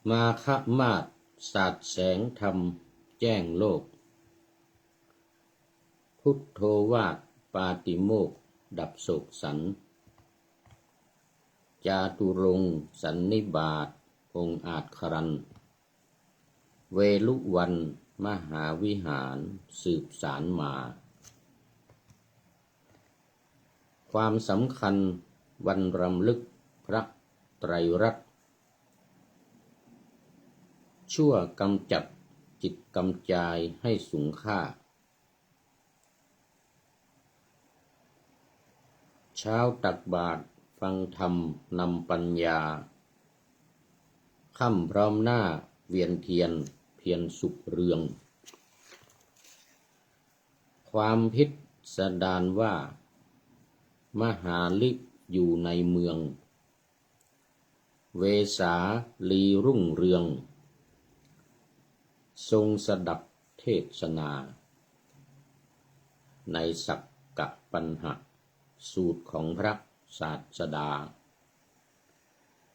มาฆมาศสาดแสงธรรมแจ้งโลกพุทโธวาทปาติโมกข์ดับโศกสันจาตุรงค์สันนิบาตองค์อาจครันเวลุวันมหาวิหารสืบสารมาความสำคัญวันรำลึกพระไตรรัตน์ชั่วกำจัดจิตกำจายให้สูงค่าเช้าตักบาตรฟังธรรมนำปัญญาค่ำพร้อมหน้าเวียนเทียนเพียรสุขเรืองความพิสดารว่ามหาฤทธิ์อยู่ในเมืองเวสาลีรุ่งเรืองทรงสดับเทศนาในสักกะปัญหะสูตรของพระศาสดา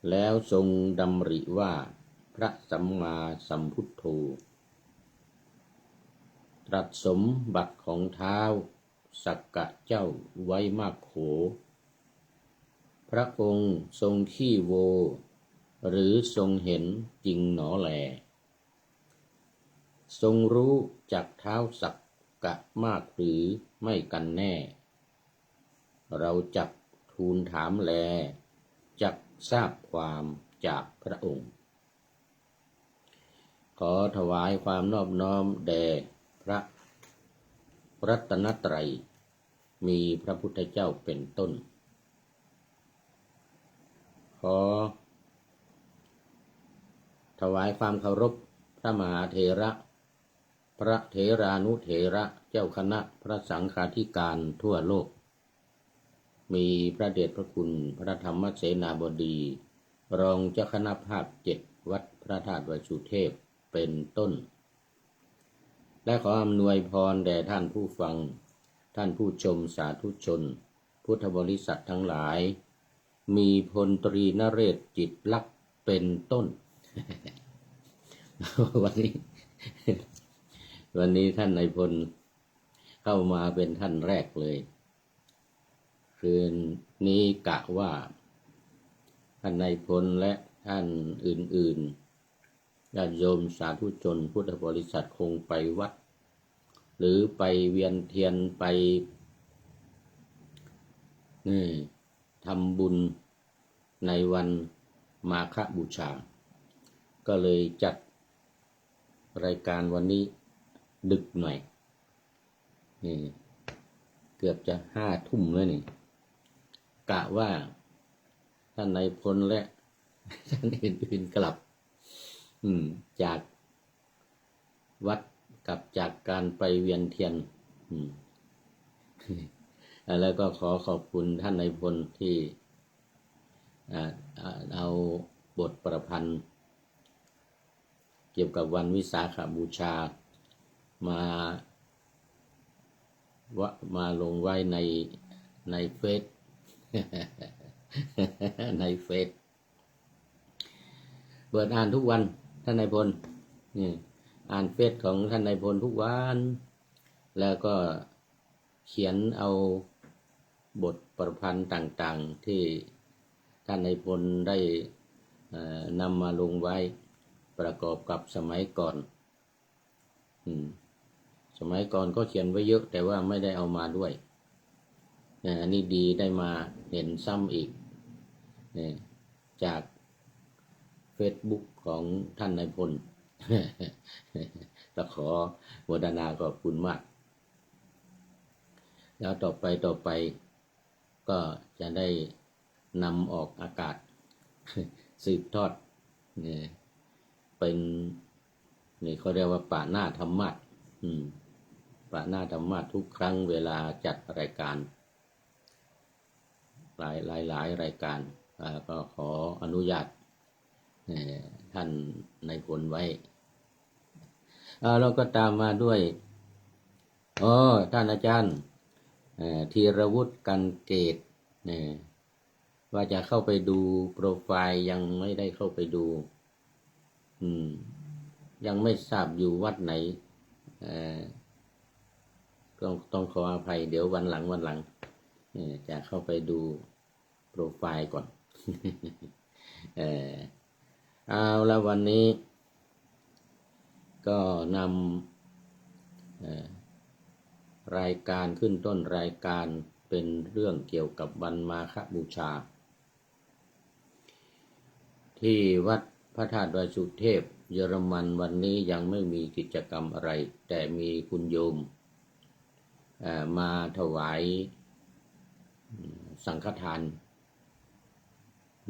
แล้วทรงดำริว่าพระสัมมาสัมพุทโธตรัสสมบัติของท้าวสักกะเจ้าไว้มากโขพระองค์ทรงขี้โวหรือทรงเห็นจริงหนอแลทรงรู้จักท้าวสักกะมากหรือไม่กันแน่เราจักทูลถามแลจักทราบความจากพระองค์ขอถวายความนอบน้อมแด่พระรัตนตรัยมีพระพุทธเจ้าเป็นต้นขอถวายความเคารพพระมหาเถระพระเถรานุเถระเจ้าคณะพระสังฆาธิการทั่วโลกมีพระเดชพระคุณพระธรรมเสนาบดีรองเจ้าคณะภาค7วัดพระธาตุวชุเทพเป็นต้นและขออำนวยพรแด่ท่านผู้ฟังท่านผู้ชมสาธุชนพุทธบริษัททั้งหลายมีพลตรีนเรศจิตลักษณ์เป็นต้น วันนี้ท่านนายพลเข้ามาเป็นท่านแรกเลยคืนนี้กะว่าท่านนายพลและท่านอื่นๆญาติโยมสาธุชนพุทธบริษัทคงไปวัดหรือไปเวียนเทียนไปทำบุญในวันมาฆบูชาก็เลยจัดรายการวันนี้ดึกหน่อยเกือบจะ5 ทุ่มแล้วนี่กะว่าท่านนายพลและท่านอื่นๆกลับจากวัดกับจากการไปเวียนเทียนแล้วก็ขอขอบคุณท่านนายพลที่เอาบทประพันธ์เกี่ยวกับวันวิสาขบูชามาลงไว้ในเฟซ ในเฟซเปิดอ่านทุกวันท่านนายพลอ่านเฟซของท่านนายพลทุกวันแล้วก็เขียนเอาบทประพันธ์ต่างๆที่ท่านนายพลได้นำมาลงไว้ประกอบกับสมัยก่อนสมัยก่อนก็เขียนไว้เยอะแต่ว่าไม่ได้เอามาด้วยอันนี้ดีได้มาเห็นซ้ำอีกจาก Facebook ของท่านนายพล และขอโมทนาขอบคุณมากแล้วต่อไปก็จะได้นำออกอากาศ สืบทอดเป็นนี่เขาเรียกว่าป่าหน้าธรรมะป่าหน้าธรรมะทุกครั้งเวลาจัดรายการหลายรายการก็ขออนุญาตท่านนายพลไว้เราก็ตามมาด้วยท่านอาจารย์ธีรวุฒิกันเกตว่าจะเข้าไปดูโปรไฟล์ยังไม่ได้เข้าไปดู อืมยังไม่ทราบอยู่วัดไหนต้องขออภัยเดี๋ยววันหลังจะเข้าไปดูโปรไฟล์ก่อน เอาแล้ววันนี้ก็นำรายการขึ้นต้นรายการเป็นเรื่องเกี่ยวกับวันมาฆบูชาที่วัดพระธาตุดอยสุเทพเยอรมันวันนี้ยังไม่มีกิจกรรมอะไรแต่มีคุณโยมมาถวายสังฆทาน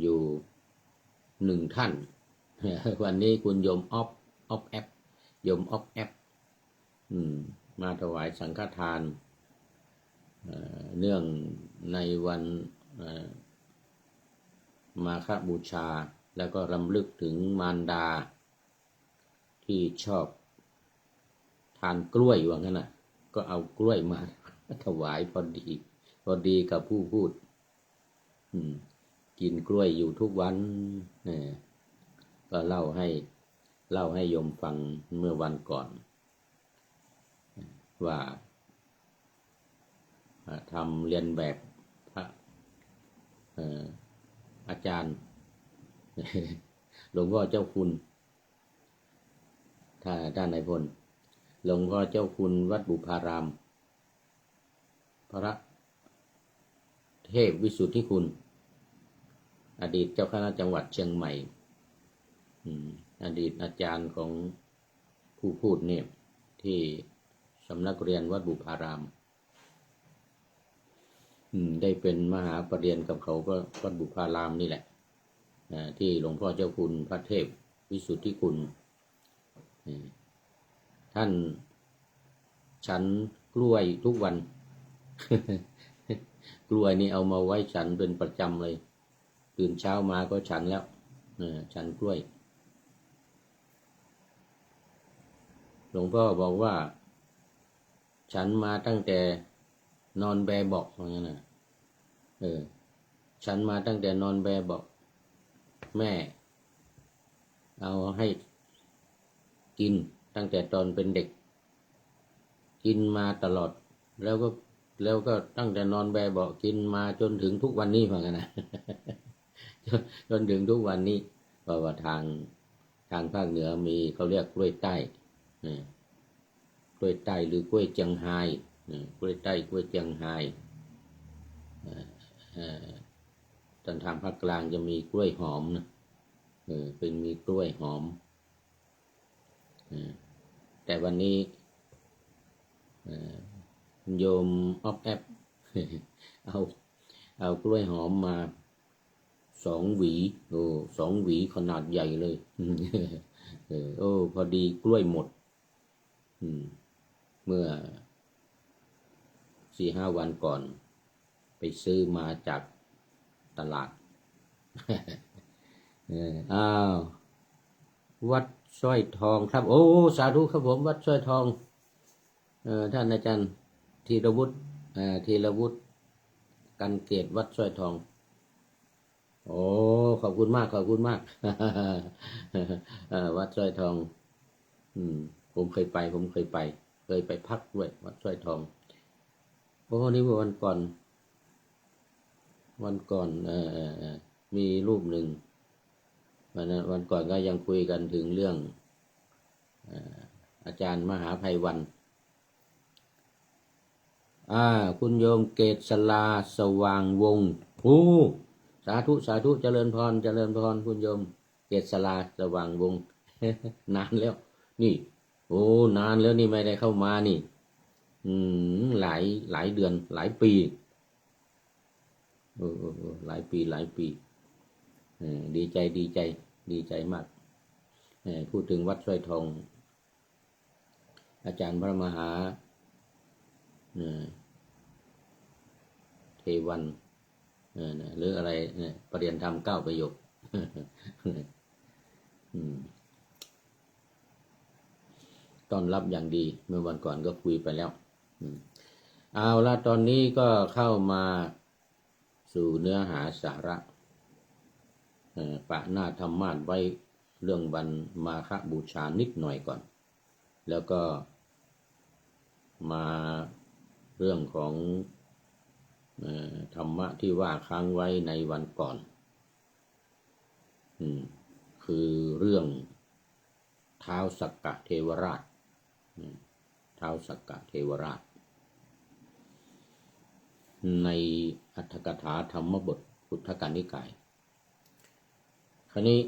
อยู่1 ท่าน วันนี้คุณโยมออฟแอปโยมออฟแอปมาถวายสังฆทานเนื่องในวันมาฆบูชาแล้วก็รำลึกถึงมารดาที่ชอบทานกล้วยว่างั้นน่ะก็เอากล้วยมาถวายพอดีกับผู้พูดกินกล้วยอยู่ทุกวันก็เล่าให้โยมฟังเมื่อวันก่อนว่าทำเรียนแบบพระอาจารย์หลวงพ่อเจ้าคุณถ้าด้านในพลหลวงพ่อเจ้าคุณวัดบุพารามพระเทพวิสุทธิคุณอดีตเจ้าคณะจังหวัดเชียงใหม่อดีตอาจารย์ของผู้พูดเนี่ยที่สำนักเรียนวัดบุพารามได้เป็นมหาปรริญญากับเขาก็วัดบุพารามนี่แหละที่หลวงพ่อเจ้าคุณพระเทพวิสุทธิคุณท่านฉันกล้วยทุกวัน กล้วยนี่เอามาไว้ฉันเป็นประจำเลยตื่นเช้ามาก็ฉันแล้วฉันกล้วยหลวงพ่อบอกว่าฉันมาตั้งแต่นอนแบเบาะอย่างนั้นนะฉันมาตั้งแต่นอนแบเบาะแม่เอาให้กินตั้งแต่ตอนเป็นเด็กกินมาตลอดแล้วก็ตั้งแต่นอนแบเบาะกินมาจนถึงทุกวันนี้เหมือนกันนะ จนถึงทุกวันนี้เพราะว่าทางภาคเหนือมีเขาเรียกกล้วยใต้กล้วยใต้หรือกล้วยเจียงไฮ้กล้วยใต้กล้วยเจียงไฮ้ทางภาคกลางจะมีกล้วยหอมนะเป็นมีกล้วยหอมแต่วันนี้โยมออฟแอป เอากล้วยหอมมา2 หวี2 หวีขนาดใหญ่เลยพอดีกล้วยหมดเมื่อ 4-5 วันก่อนไปซื้อมาจากตลาด วัดสร้อยทองครับโอ้สาธุครับผมวัดสร้อยทองท่านอาจารย์ธีรวุฒิกันเกตวัดสร้อยทองโอ้ขอบคุณมากวัดสร้อยทองผมเคยไปพักด้วยวัดสร้อยทองโอ้นี่วันก่อนมีรูปหนึ่งวันก่อนก็ยังคุยกันถึงเรื่องอาจารย์มหาไพวันคุณโยมเกษลาสว่างวงศ์สาธุเจริญพรคุณโยมเกษลาสว่างวงศ์ นานแล้วนี่นานแล้วนี่ไม่ได้เข้ามานี่หลายเดือนหลายปีหลายปีดีใจมากพูดถึงวัดสร้อยทองอาจารย์พระมหาเทวันหรืออะไรปรริยนธรรม9 ประโยค ต้อนรับอย่างดีเมื่อวันก่อนก็คุยไปแล้วเอาละตอนนี้ก็เข้ามาสู่เนื้อหาสาระปะหน้าธรรมาสไว้ เรื่องวันมาฆบูชานิดหน่อยก่อนแล้วก็มาเรื่องของธรรมะที่ว่าค้างไว้ในวันก่อนคือเรื่องท้าวสักกะเทวราชท้าวสักกะเทวราชในอรรถกถาธรรมบทพุทธกนิกายคราวนี้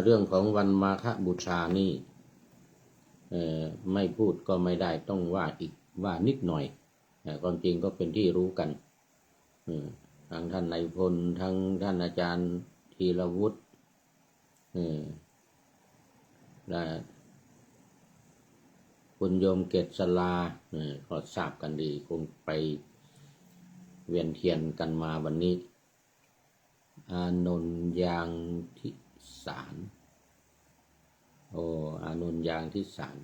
เรื่องของวันมาฆบูชานี่ไม่พูดก็ไม่ได้ต้องว่าอีกว่านิดหน่อยความจริงก็เป็นที่รู้กันทั้งท่านนายพลทั้งท่านอาจารย์ธีรวุฒิและคุณโยมเกษลาก็ทราบกันดีคงไปเวียนเทียนกันมาวันนี้อานนท์ยางทิสารอานนท์ยางทิสาร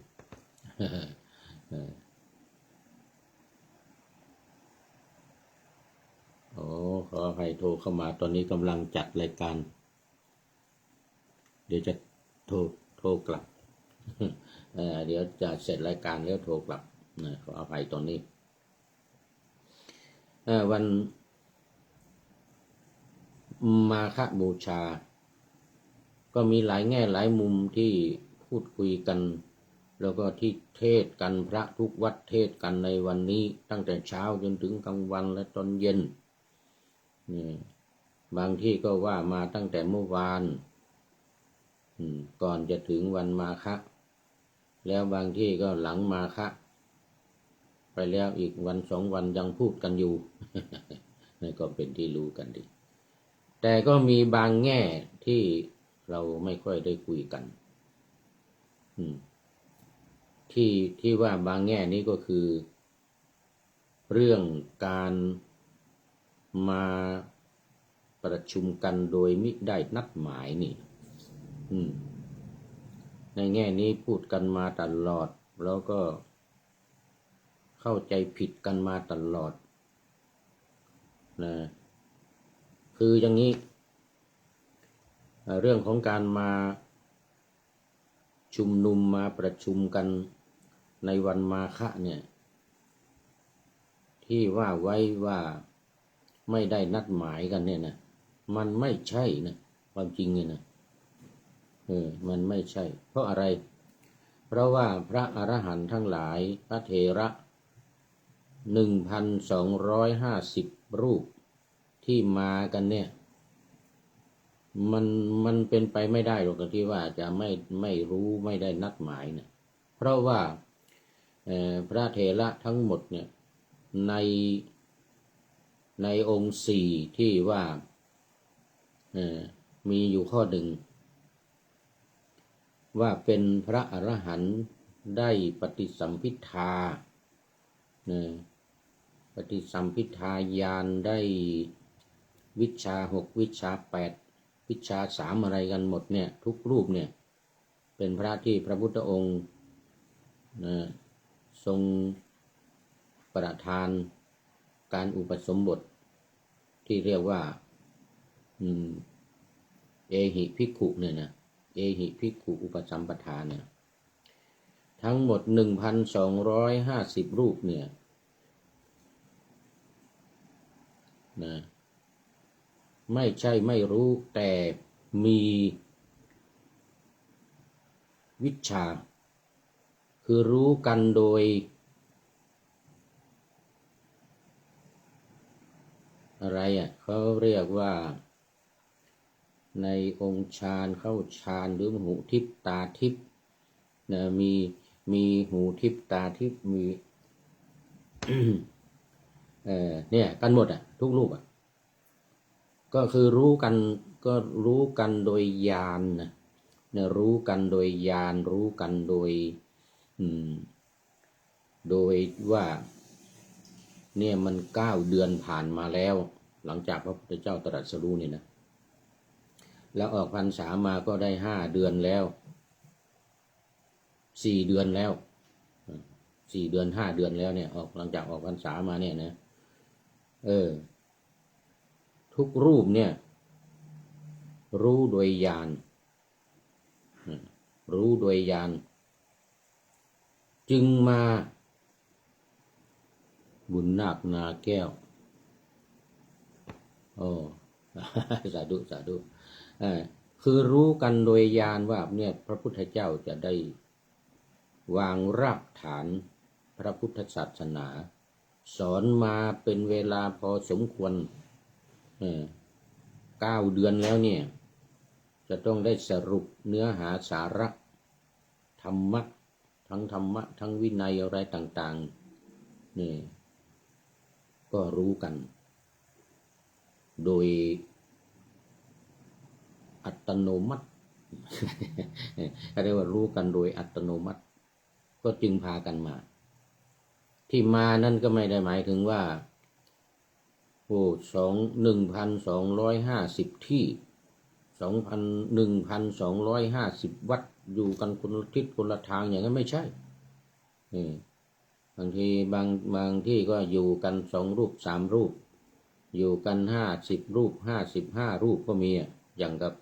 ขอใครโทรเข้ามาตอนนี้กำลังจัดรายการเดี๋ยวจะโทรกลับเดี๋ยวจะเสร็จรายการแล้วโทรกลับขออภัยตอนนี้วันมาฆบูชาก็มีหลายแง่หลายมุมที่พูดคุยกันแล้วก็ที่เทศกันพระทุกวัดเทศกันในวันนี้ตั้งแต่เช้าจนถึงกลางวันและตอนเย็นบางที่ก็ว่ามาตั้งแต่เมื่อวานก่อนจะถึงวันมาฆแล้วบางที่ก็หลังมาฆไปแล้วอีกวันสองวันยังพูดกันอยู่ นั่นก็เป็นที่รู้กันดีแต่ก็มีบางแง่ที่เราไม่ค่อยได้คุยกันที่ว่าบางแง่นี้ก็คือเรื่องการมาประชุมกันโดยมิได้นัดหมายนี่ในแง่นี้พูดกันมาตลอดแล้วก็เข้าใจผิดกันมาตลอดนะคืออย่างนี้เรื่องของการมาชุมนุมมาประชุมกันในวันมาฆะเนี่ยที่ว่าไว้ว่าไม่ได้นัดหมายกันเนี่ยนะมันไม่ใช่นะความจริงเนี่ยนะมันไม่ใช่เพราะอะไรเพราะว่าพระอรหันต์ทั้งหลายพระเถระ 1,250 รูปที่มากันเนี่ยมันเป็นไปไม่ได้หรอกที่ว่าจะไม่รู้ไม่ได้นัดหมายเนี่ยเพราะว่าพระเถระทั้งหมดเนี่ยในองค์สี่ที่ว่ามีอยู่ข้อหนึ่งว่าเป็นพระอรหันต์ได้ปฏิสัมภิทาปฏิสัมภิทาญาณได้วิชชา6วิชชา8วิชชา3อะไรกันหมดเนี่ยทุกรูปเนี่ยเป็นพระที่พระพุทธองค์ทรงประทานการอุปสมบทที่เรียกว่าเอหิภิกขุเนี่ยนะเอหิภิกขุอุปสัมปทาเนี่ยทั้งหมด 1,250 รูปเนี่ยนะไม่ใช่ไม่รู้แต่มีวิชชาคือรู้กันโดยอะไรเขาเรียกว่าในองค์ฌานเข้าฌานหรือหูทิพตาทิพนะมีหูทิพตาทิพมี เนี่ยกันหมดทุกรูปก็คือรู้กันโดยญาณนะรู้กันโดยญาณรู้กันโดยว่าเนี่ยมัน9 เดือนผ่านมาแล้วหลังจากพระพุทธเจ้าตรัสรู้นี่นะแล้วออกพรรษามาก็ได้5 เดือนแล้ว4 เดือนแล้ว4 เดือน5 เดือนแล้วเนี่ยหลังจากออกพรรษามาเนี่ยนะทุกรูปเนี่ยรู้โดยญาณ รู้โดยญาณจึงมาบุญนาคนาแก้วโอ้ สาธุสาธุคือรู้กันโดยญาณว่าเนี่ยพระพุทธเจ้าจะได้วางรากฐานพระพุทธศาสนาสอนมาเป็นเวลาพอสมควร9 เดือนแล้วเนี่ยจะต้องได้สรุปเนื้อหาสาระธรรมะทั้งวินัยอะไรต่างๆนี่ก็รู้กันโดยอัตโนมัติ เรียกว่ารู้กันโดยอัตโนมัติก็จึงพากันมาที่มานั่นก็ไม่ได้หมายถึงว่า1,250 ที่1,250 วัดอยู่กันคนละทิศคนละทางอย่างนั้นไม่ใช่บางทีบางที่ก็อยู่กัน2 รูป 3 รูปอยู่กัน50 รูป55 รูปก็มีอย่างกับ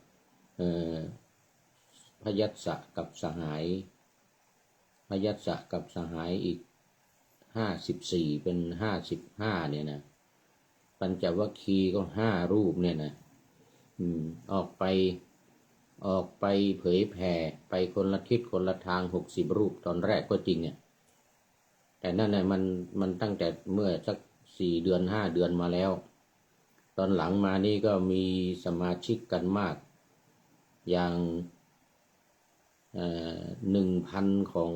พยัสสะกับสหายพยัสสะกับสหายอีก54เป็น55เนี่ยนะปัญจวัคคีย์ก็5 รูปเนี่ยนะออกไปเผยแผ่ไปคนละทิศคนละทาง60 รูปตอนแรกก็จริงเนี่ยแต่นั่นน่ะมันตั้งแต่เมื่อสัก4 เดือน5 เดือนมาแล้วตอนหลังมานี่ก็มีสมาชิกกันมากอย่าง1,000ของ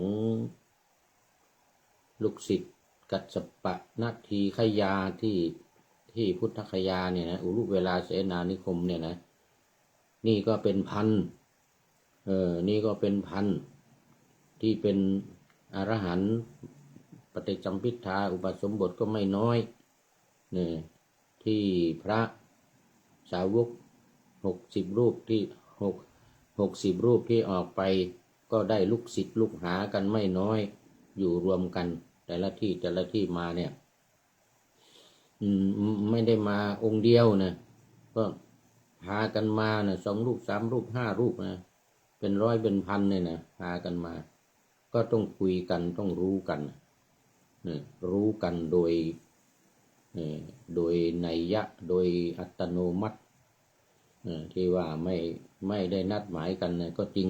ลูกศิษย์กัสสปะนาทีขยาที่พุทธคยาเนี่ยนะอุรุเวลาเสนานิคมเนี่ยนะนี่ก็เป็นพันนี่ก็เป็นพันที่เป็นอรหันต์ปฏิจำพิทาอุปสมบทก็ไม่น้อยเนี่ยที่พระสาวก60 รูปที่60 รูปที่ออกไปก็ได้ลูกศิษย์ลูกหากันไม่น้อยอยู่รวมกันแต่ละที่มาเนี่ยไม่ได้มาองค์เดียวนะก็พากันมานะ2 รูป 3 รูป 5 รูปนะเป็นร้อยเป็นพันเนี่ยนะพากันมาก็ต้องคุยกันต้องรู้กันรู้กันโดยนัยยะโดยอัตโนมัติที่ว่าไม่ได้นัดหมายกันนะก็จริง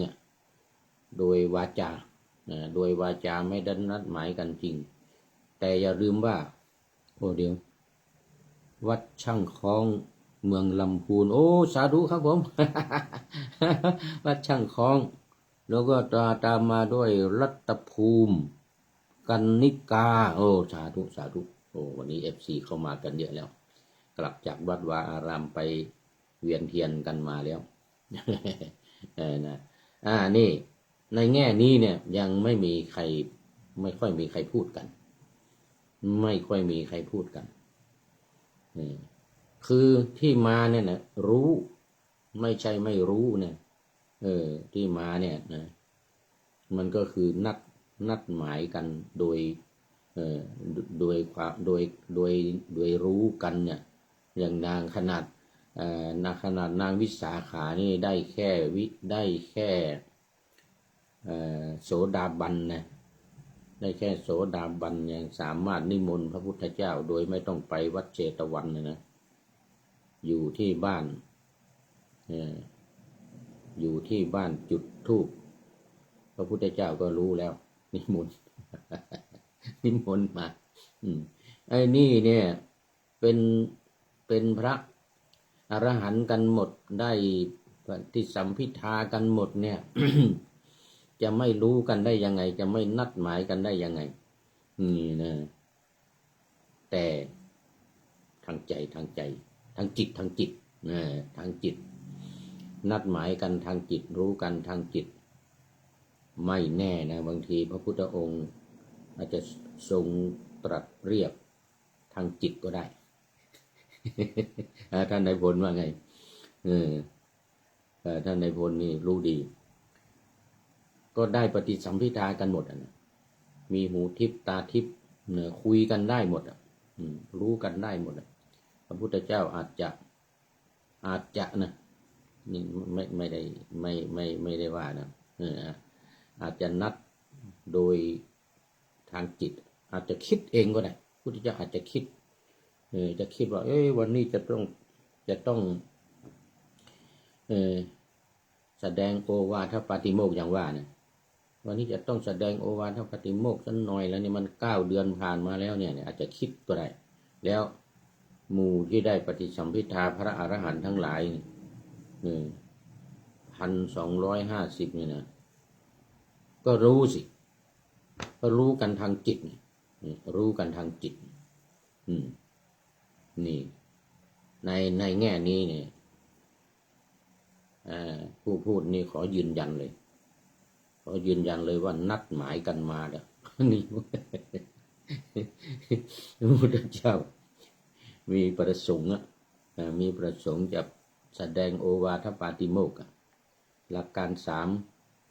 โดยวาจาไม่ได้นัดหมายกันจริงแต่อย่าลืมว่าเดี๋ยววัดช่างคล้องเมืองลำพูนสาธุครับผม วัดช่างคล้องแล้วก็ตามมาด้วยรัตภูมิกันนิกาสาธุวันนี้ FC เข้ามากันเยอะแล้วกลับจากวัดวาอารามไปเวียนเทียนกันมาแล้ว นี่ในแง่นี้เนี่ยยังไม่ค่อยมีใครพูดกันคือที่มาเนี่ยนะรู้ไม่ใช่ไม่รู้เนี่ยที่มาเนี่ยนะมันก็คือนัดหมายกันโดยความโดยรู้กันเนี่ยอย่างขนาดนางวิสาขานี่ได้แค่โสดาบันนะได้แค่โสดาบันยังสามารถนิมนต์พระพุทธเจ้าโดยไม่ต้องไปวัดเจตวันนะอยู่ที่บ้านจุดธูปพระพุทธเจ้าก็รู้แล้วนิมนต์มาไอ้นี่เนี่ยเป็นพระอรหันต์กันหมดได้ปฏิสัมภิทากันหมดเนี่ย จะไม่รู้กันได้ยังไงจะไม่นัดหมายกันได้ยังไงนี่นะแต่ทางใจทางจิตทางจิตนัดหมายกันทางจิตรู้กันทางจิตไม่แน่นะบางทีพระพุทธองค์อาจจะทรงตรัสเรียกทางจิตก็ได้ ท่านนายพลว่าไงท่านนายพลนี่รู้ดีก็ได้ปฏิสัมภิทากันหมดนะมีหูทิพตาทิพคุยกันได้หมดรู้กันได้หมดพระพุทธเจ้าอาจจะนะนี่ไม่ได้ว่านะ อาจจะนัดโดยทางจิตอาจจะคิดเองก็ได้พุทธเจ้าอาจจะคิดจะคิดว่าวันนี้จะต้องแสดงโอวาทปาติโมกข์อย่างว่าเนี่ยวันนี้จะต้องแสดงโอวาทปาติโมกข์สักหน่อยแล้วเนี่ยมัน9 เดือนผ่านมาแล้วเนี่ยอาจจะคิดก็ได้แล้วหมู่ที่ได้ปฏิสัมภิทาพระอรหันต์ทั้งหลาย1,250เนี่ยนะก็รู้สิก็รู้กันทางจิตรู้กันทางจิตนี่ในแง่นี้เนี่ยผู้พูดนี่ขอยืนยันเลยว่านัดหมายกันมาแล้วนี่พระพุทธเจ้ามีประสงค์จะแสดงโอวาทปาติโมกข์หลักการ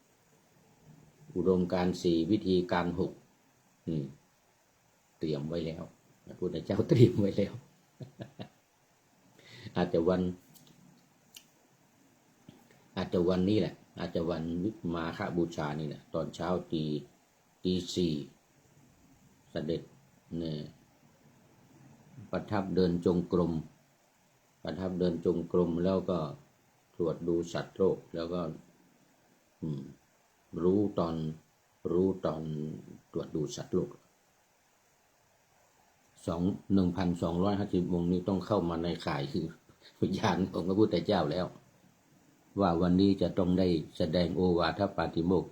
3อุดมการณ์4วิธีการ6เตรียมไว้แล้วพระพุทธเจ้าเตรียมไว้แล้วอาจจะวันนี้แหละอาจจะวันมาฆบูชานี่แหละตอนเช้าตี 4เสด็จเนี่ยประทับเดินจงกรมแล้วก็ตรวจดูสัตว์โลกแล้วก็รู้ตอนตรวจดูสัตว์โลก1,250 องค์นี้ต้องเข้ามาในข่ายคือวิญญาณของพระพุทธเจ้าแล้วว่าวันนี้จะต้องได้แสดงโอวาทปาติโมกข์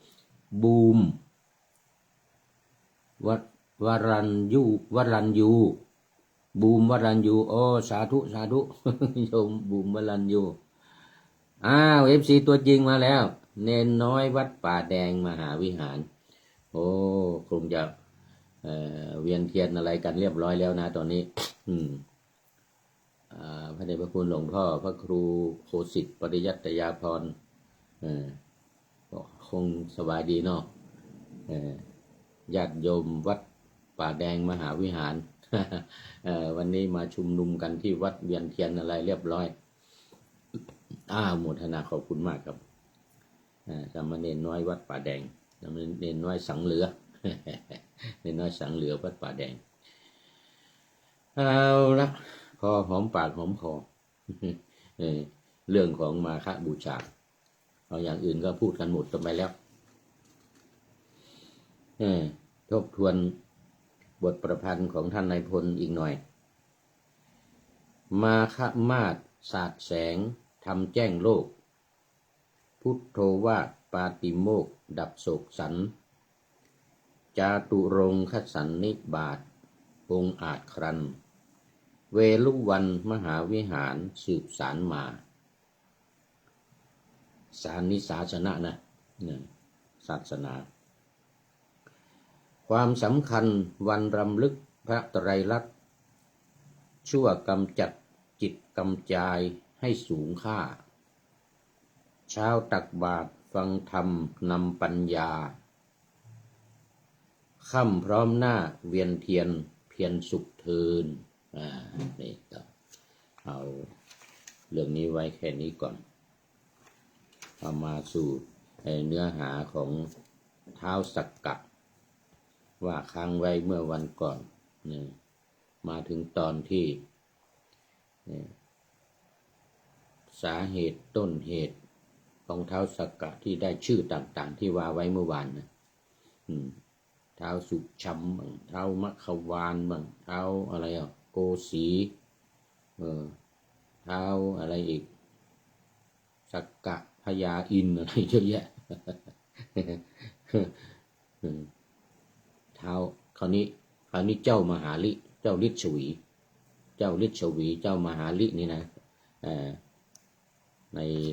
บูมวรัญยูบูมวรัญยูโอ้สาธุโยมบูมวรัญยูFC ตัวจริงมาแล้วเนนน้อยวัดป่าแดงมหาวิหารโอ้คงจะเวียนเทียนอะไรกันเรียบร้อยแล้วนะตอนนี้พระเดชพระคุณหลวงพ่อพระครูโคสิทธิ์ปริยัตยาภรณ์คงสบายดีเนาะญาติโยมวัดป่าแดงมหาวิหารวันนี้มาชุมนุมกันที่วัดเวียนเทียนอะไรเรียบร้อยโมทนาขอบคุณมากครับสามเณรน้อยวัดป่าแดงสามเณรน้อยสังเหลือเนรน้อยสังเหลือวัดป่าแดงเอาละพอหอมปากหอมคอเรื่องของมาฆบูชาเอาอย่างอื่นก็พูดกันหมดไปแล้วทบทวนบทประพันธ์ของท่านนายพลอีกหน่อยมาฆมาศสาดแสงทำแจ้งโลกพุทโธวาทปาติโมกข์ดับโศกสันจาตุรงคสันนิบาตองค์อาจครันเวลุวันมหาวิหารสืบสารมาสารนิศาสนะนะศาสนาความสำคัญวันรำลึกพระไตรลักษณ์ชั่วกำจัดจิตกำจายให้สูงค่าเช้าตักบาตรฟังธรรมนำปัญญาค่ำพร้อมหน้าเวียนเทียนเพียรสุขเทินนี่ก็เอาเรื่องนี้ไว้แค่นี้ก่อนเอามาสู่เนื้อหาของท้าวสักกะว่าค้างไว้เมื่อวันก่อนมาถึงตอนที่สาเหตุต้นเหตุของท้าวสักกะที่ได้ชื่อต่างๆที่ว่าไว้เมื่อวานนะท้าวสุชัมบ้างท้าวมัคควานบ้างท้าวอะไรโกสีท้าวอะไรอีกสักกะพญาอินอะไรเยอะแยะท้าวคราวนี้เจ้ามหาลิเจ้าฤทธิ์ชวีเจ้า มหาลินี่นะ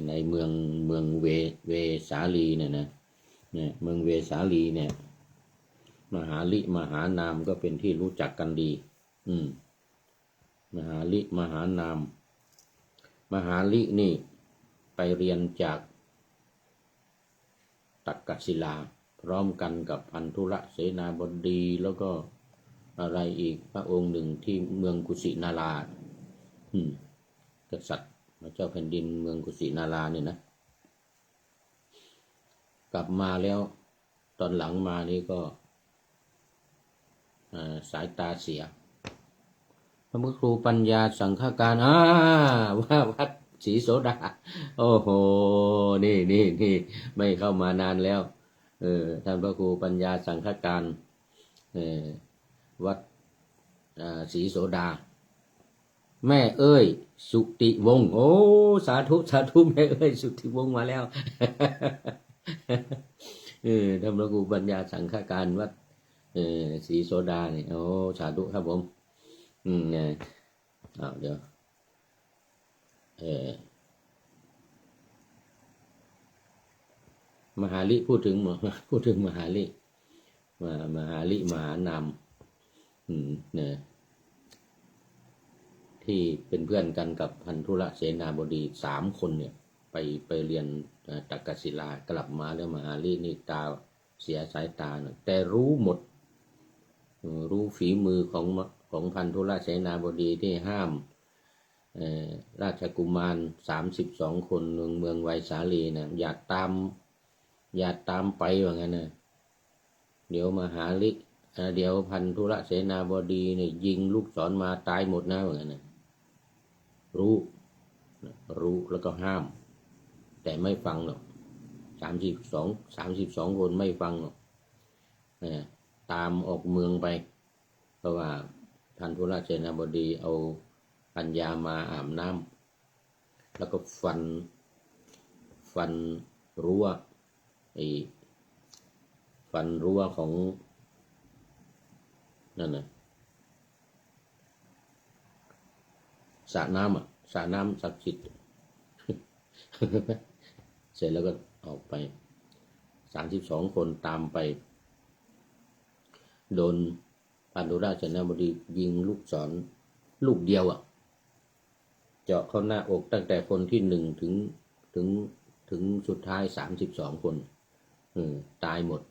ในเมืองเวสาลีเนี่ยนะเมืองเวสาลีเนี่ยมหาลิมหานามก็เป็นที่รู้จักกันดีมหาลิมหานามมหาลินี่ไปเรียนจากตักกศิลาพร้อมกันกับพันธุระเสนาบดีแล้วก็อะไรอีกพระองค์หนึ่งที่เมืองกุสินารา กษัตริย์พระเจ้าแผ่นดินเมืองกุสินาราเนี่ยนะกลับมาแล้ว ตอนหลังมานี่ก็สายตาเสียพระครูปัญญาสังฆการว่าวัดศรีโสดาโอ้โหนี่ไม่เข้ามานานแล้วท่านพระครูปัญญาสังฆการวัดศรีโสดาแม่เอ้ยสุติวงศ์โอ้สาธุแม่เอ้ยสุติวงศ์มาแล้วท่านพระครูปัญญาสังฆการวัดศรีโสดาเนี่ยโอ้สาธุครับผมเนี่ยเดี๋ยวมหาลิพูดถึงมหาลิมหาลิมหานามเนี่ยที่เป็นเพื่อนกันกับพันธุระเสนาบดี3 คนเนี่ยไปเรียนตักกศิลากลับมาแล้วมหาลินี่ตาเสียสายตาเนี่ยแต่รู้หมดรู้ฝีมือของพันธุระเสนาบดีที่ห้ามราชกุมาร32 คนเมืองไวสาลีนะอย่าตามไปว่างั้นนะเดี๋ยวมหาลิเดี๋ยวพันธุระเสนาบดีเนี่ยยิงลูกศรมาตายหมดนะว่างั้นนะรู้แล้วก็ห้ามแต่ไม่ฟังหรอก32 คนไม่ฟังหรอกตามออกเมืองไปเพราะว่าพันธุระเสนาบดีเอาปัญญามาอาบน้ำแล้วก็ฟันรั้วฟันรั้วของนั่นน่ะสระน้ำศักดิ์สิทธิ์เสร็จแล้วก็ออกไป32 คนตามไปโดนพันธุราชเสนาบดียิงลูกศรลูกเดียวเจาะเข้าหน้าอกตั้งแต่คนที่1ถึงสุดท้าย32 คนตายหมด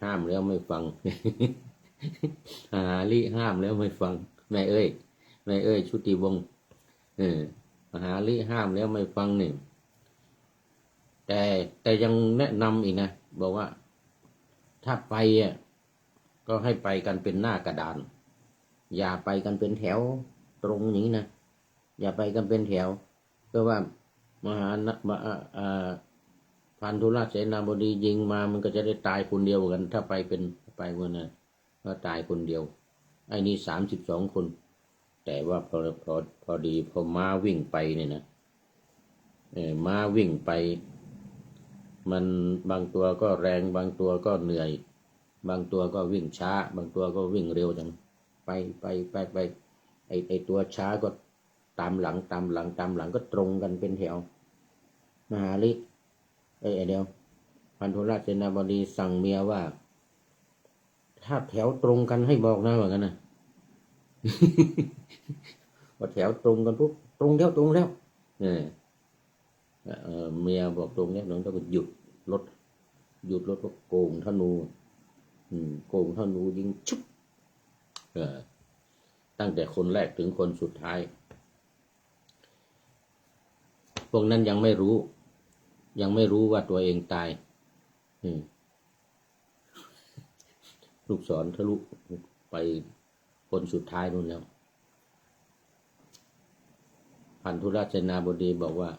ห้ามแล้วไม่ฟังหาลิห้ามแล้วไม่ฟังแม่เอ้ยชุติวงศ์มหาลิห้ามแล้วไม่ฟังนี่แต่ยังแนะนำอีกนะบอกว่าถ้าไปก็ให้ไปกันเป็นหน้ากระดานอย่าไปกันเป็นแถวตรงนี้นะอย่าไปกันเป็นแถวเพราะว่ามหาพันธุราชเสนาบดียิงมามันก็จะได้ตายคนเดียวกันถ้าไปเมื่อนั้นก็ตายคนเดียวไอ้นี่32 คนแต่ว่าพอดีพอม้าวิ่งไปเนี่ยนะม้าวิ่งไปมันบางตัวก็แรงบางตัวก็เหนื่อยบางตัวก็วิ่งช้าบางตัวก็วิ่งเร็วจังไปไอตัวช้าก็ตามหลังก็ตรงกันเป็นแถวมหาลิเดียวพันธุราชเสนาบดีสั่งเมียว่าถ้าแถวตรงกันให้บอกนะว่างั้นนะ พอแถวตรงกันปุ๊บตรงแล้วเมียบอกตรงแล้วน้องก็หยุดรถก็โกงธนูยิงชุบตั้งแต่คนแรกถึงคนสุดท้ายพวกนั้นยังไม่รู้ว่าตัวเองตายลูกศรทะลุไปคนสุดท้ายนู่นแล้วพันธุราชเสนาบดีบอกว่า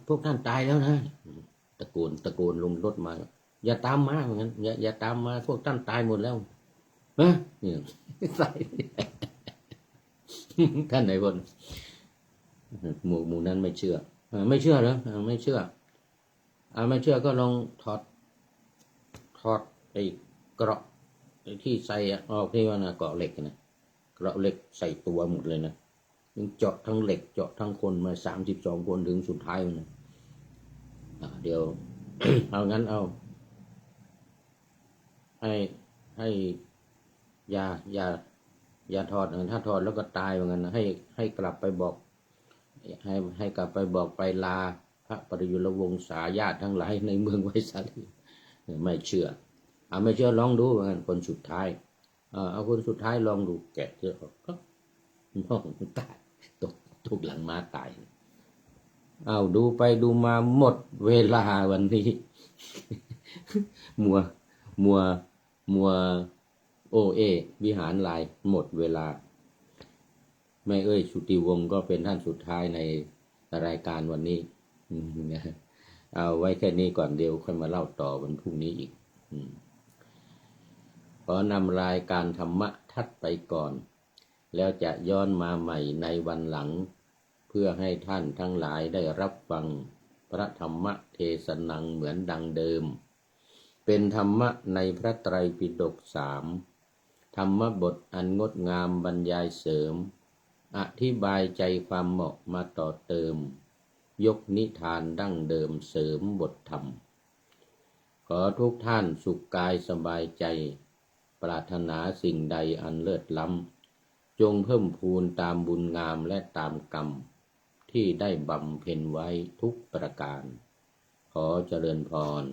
พวกท่านตายแล้วนะตะโกนลงรถมาอย่าตามมาเหมือนกันอย่าตามมาพวกท่านตายหมดแล้วเนี่ยใส่ท่านไหนคนหมู่นั้นไม่เชื่อเหรอไม่เชื่อไม่เชื่อก็ลองถอดไอ้เกราะที่ใส่ออกที่ว่านะเกราะเหล็กนะเกราะเหล็กใส่ตัวหมดเลยนะยังเจาะทั้งเหล็กเจาะทั้งคนมา32 คนถึงสุดท้ายมันนะเดี๋ยว เอางั้นเอาให้อย่าถอดถ้าถอดแล้วก็ตายเหมือนกันนะให้กลับไปบอกให้กลับไปบอกไปลาพระปริยุรวงศาญาติทั้งหลายในเมืองไวสาลีไม่เชื่อไม่เชื่อลองดูเหมือนกันคนสุดท้ายเอาคนสุดท้ายลองดูแกะเสื้อออกก็น้องตายตกหลังม้าตายเอาดูไปดูมาหมดเวลาวันนี้ มัวมัวมัวโอเอวิหารลายหมดเวลาแม่ชุติวงศ์ก็เป็นท่านสุดท้ายในรายการวันนี้เอาไว้แค่นี้ก่อนเดี๋ยวค่อยมาเล่าต่อวันพรุ่งนี้อีกขอนำรายการธรรมะทัดไปก่อนแล้วจะย้อนมาใหม่ในวันหลังเพื่อให้ท่านทั้งหลายได้รับฟังพระธรรมเทศนังเหมือนดังเดิมเป็นธรรมะในพระไตรปิฎก3ธรรมบทอันงดงามบรรยายเสริมอธิบายใจความเหมาะมาต่อเติมยกนิทานดั้งเดิมเสริมบทธรรมขอทุกท่านสุขกายสบายใจปรารถนาสิ่งใดอันเลิศล้ำจงเพิ่มพูนตามบุญงามและตามกรรมที่ได้บำเพ็ญไว้ทุกประการขอเจริญพร